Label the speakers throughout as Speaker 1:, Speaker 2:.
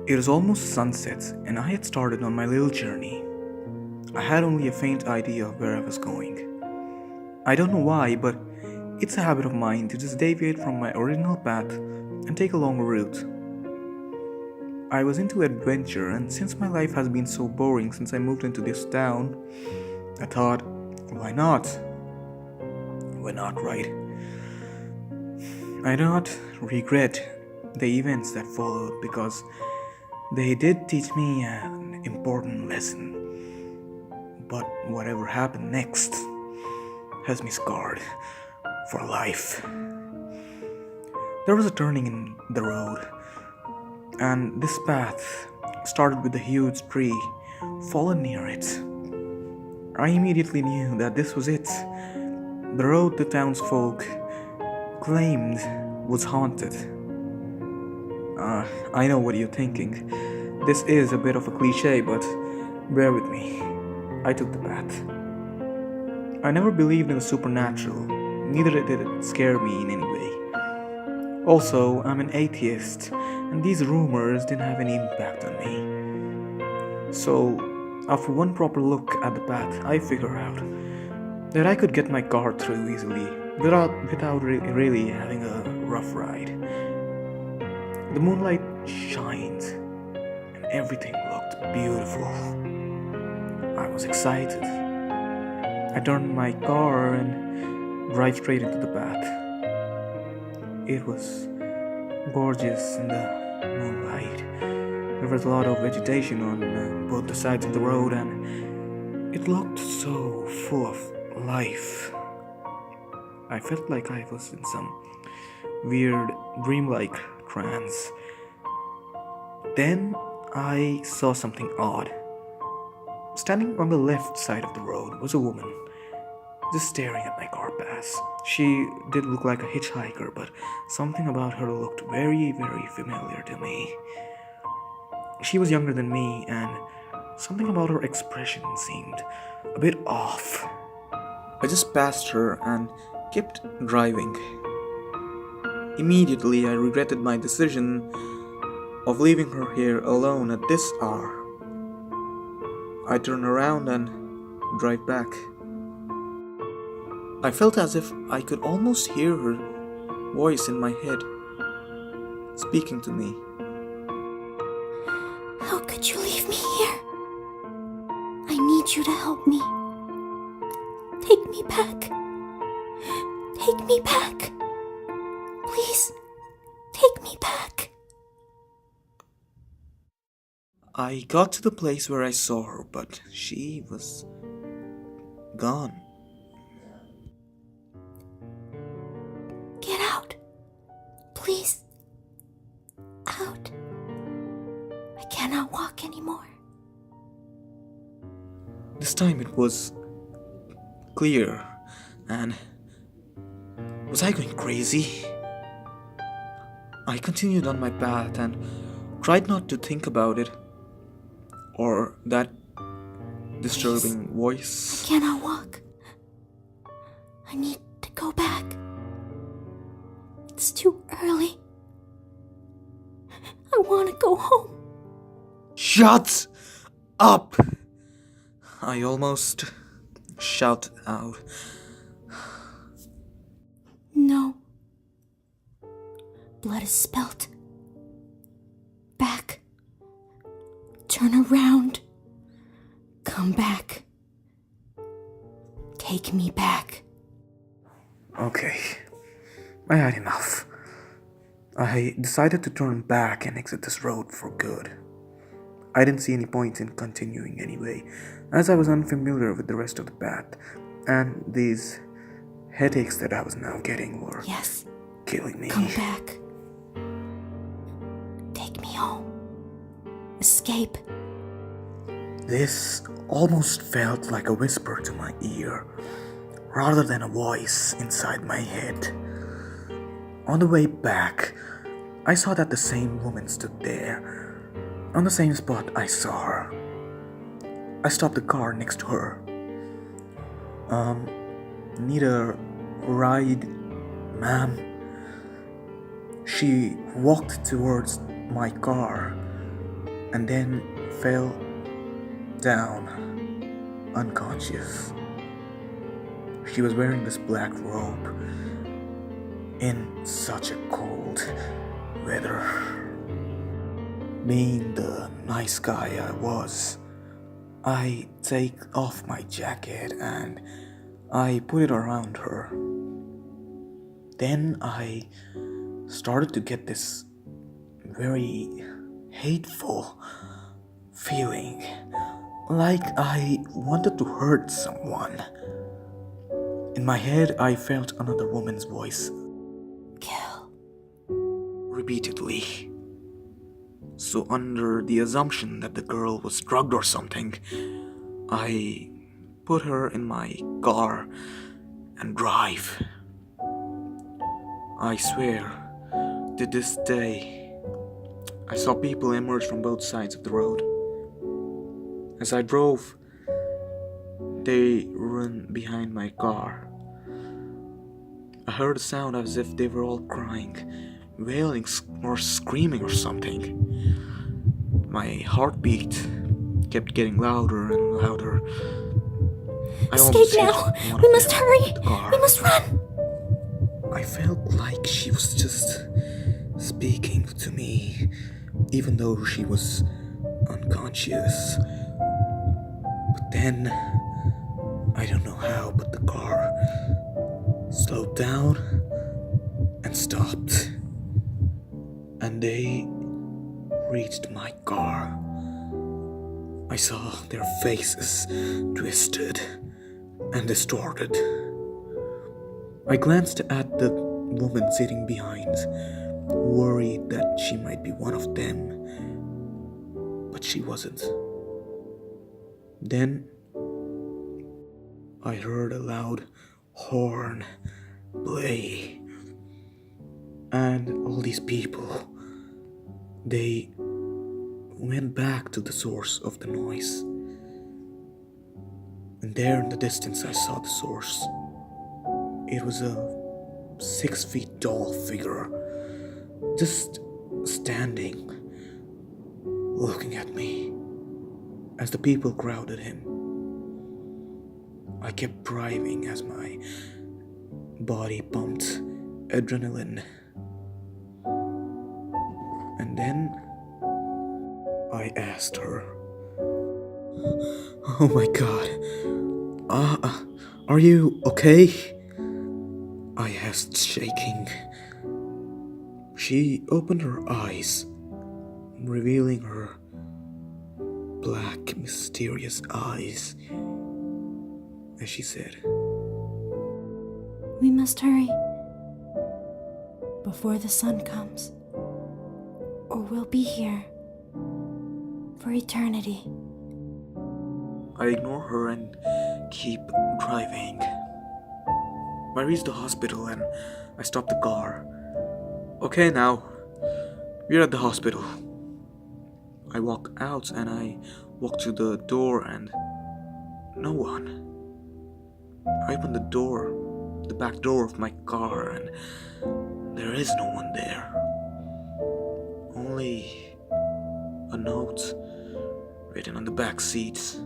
Speaker 1: It was almost sunset, and I had started on my little journey. I had only a faint idea of where I was going. I don't know why, but it's a habit of mine to just deviate from my original path and take a longer route. I was into adventure, and since my life has been so boring since I moved into this town, I thought, why not? Why not, right? I do not regret the events that followed because they did teach me an important lesson. But whatever happened next has me scarred for life. There was a turning in the road, and this path started with a huge tree fallen near it. I immediately knew that this was it. The road the townsfolk claimed was haunted. I know what you're thinking. This is a bit of a cliche, but bear with me. I took the path. I never believed in the supernatural, neither did it scare me in any way. Also, I'm an atheist, and these rumors didn't have any impact on me. So, after one proper look at the path, I figured out that I could get my car through easily without really having a rough ride. The moonlight shined, and everything looked beautiful. I was excited. I turned my car and drive straight into the path. It was gorgeous in the moonlight. There was a lot of vegetation on both the sides of the road, and it looked so full of life. I felt like I was in some weird dreamlike trance. Then I saw something odd. Standing on the left side of the road was a woman, just staring at my car pass. She did look like a hitchhiker, but something about her looked very, very familiar to me. She was younger than me, and something about her expression seemed a bit off. I just passed her and kept driving. Immediately, I regretted my decision of leaving her here alone at this hour. I turned around and drove back. I felt as if I could almost hear her voice in my head, speaking to me.
Speaker 2: How could you leave me here? I need you to help me. Take me back. Take me back. Please, take me back.
Speaker 1: I got to the place where I saw her, but she was gone.
Speaker 2: Get out. Please. Out. I cannot walk anymore.
Speaker 1: This time it was clear, and was I going crazy? I continued on my path and tried not to think about it or that disturbing
Speaker 2: I
Speaker 1: voice.
Speaker 2: cannot walk. I need to go back. It's too early. I want to go home.
Speaker 1: Shut up! I almost shouted out.
Speaker 2: No. Blood is spilt. Back. Turn around. Come back. Take me back.
Speaker 1: Okay, I had enough. I decided to turn back and exit this road for good. I didn't see any point in continuing anyway, as I was unfamiliar with the rest of the path, and these headaches that I was now getting were
Speaker 2: Yes.
Speaker 1: killing me.
Speaker 2: Come back. Take me home. Escape.
Speaker 1: This almost felt like a whisper to my ear, rather than a voice inside my head. On the way back, I saw that the same woman stood there, on the same spot I saw her. I stopped the car next to her. Need a ride, ma'am? She walked towards my car and then fell down unconscious. She was wearing this black robe in such a cold weather. Being the nice guy I was, I take off my jacket and I put it around her. Then I started to get this very hateful feeling, like I wanted to hurt someone. In my head, I felt another woman's voice
Speaker 2: Kill.
Speaker 1: repeatedly. So, under the assumption that the girl was drugged or something, I put her in my car and drive. I swear, to this day, I saw people emerge from both sides of the road. As I drove, they ran behind my car. I heard a sound as if they were all crying, wailing or screaming or something. My heartbeat kept getting louder and louder. I
Speaker 2: Escape
Speaker 1: almost hit
Speaker 2: now!
Speaker 1: one of
Speaker 2: We must
Speaker 1: them
Speaker 2: hurry!
Speaker 1: with the car.
Speaker 2: We must run!
Speaker 1: I felt like she was just speaking to me, even though she was unconscious. But then, I don't know how, but the car slowed down and stopped. And they reached my car. I saw their faces twisted and distorted. I glanced at the woman sitting behind, worried that she might be one of them, but she wasn't. Then I heard a loud horn play, and all these people, they went back to the source of the noise. And there in the distance I saw the source. It was a 6 feet tall figure, just standing, looking at me. As the people crowded him, I kept driving as my body pumped adrenaline. And then I asked her, "Oh my god, are you okay?" I asked, shaking. She opened her eyes, revealing her black, mysterious eyes, as she said,
Speaker 2: We must hurry before the sun comes, or we'll be here for eternity.
Speaker 1: I ignore her and keep driving. I reach the hospital and I stop the car. Okay, now, we're at the hospital. I walk out and I walk to the door and no one. I open the door, the back door of my car, and there is no one there. Only a note written on the back seats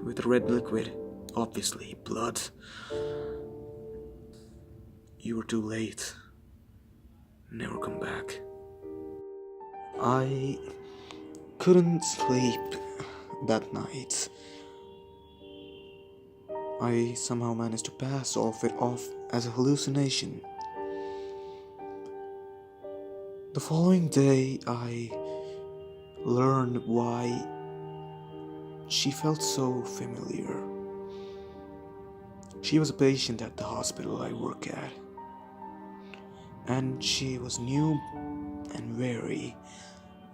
Speaker 1: with red liquid, obviously blood. You were too late. Never come back. I couldn't sleep that night. I somehow managed to pass it off as a hallucination. The following day, I learned why she felt so familiar. She was a patient at the hospital I work at, and she was new and very,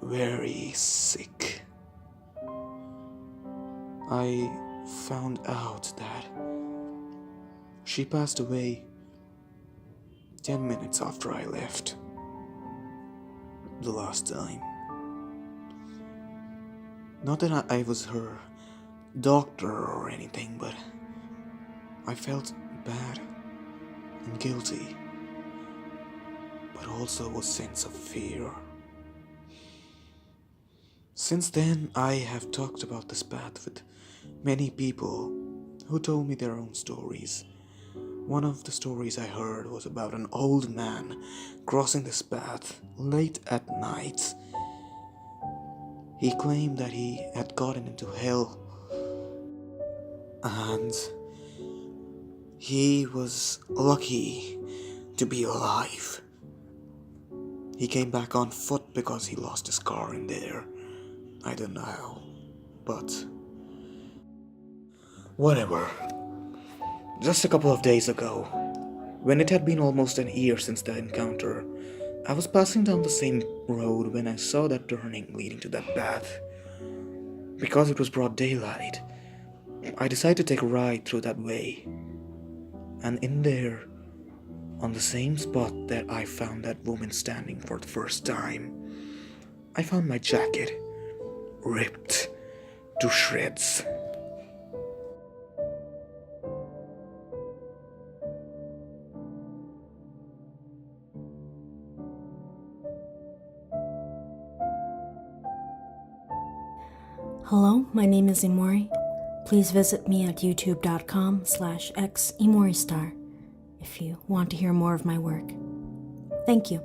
Speaker 1: very sick. I found out that she passed away 10 minutes after I left the last time. Not that I was her doctor or anything, but I felt bad and guilty. but also a sense of fear. Since then, I have talked about this path with many people who told me their own stories. One of the stories I heard was about an old man crossing this path late at night. He claimed that he had gotten into hell and he was lucky to be alive. He came back on foot because he lost his car in there. I don't know how, but whatever. Just a couple of days ago, when it had been almost an year since the encounter, I was passing down the same road when I saw that turning leading to that path. Because it was broad daylight, I decided to take a ride through that way. And in there, on the same spot that I found that woman standing for the first time, I found my jacket ripped to shreds.
Speaker 2: Hello, my name is Imori. Please visit me at youtube.com/x ImoriStar if you want to hear more of my work. Thank you.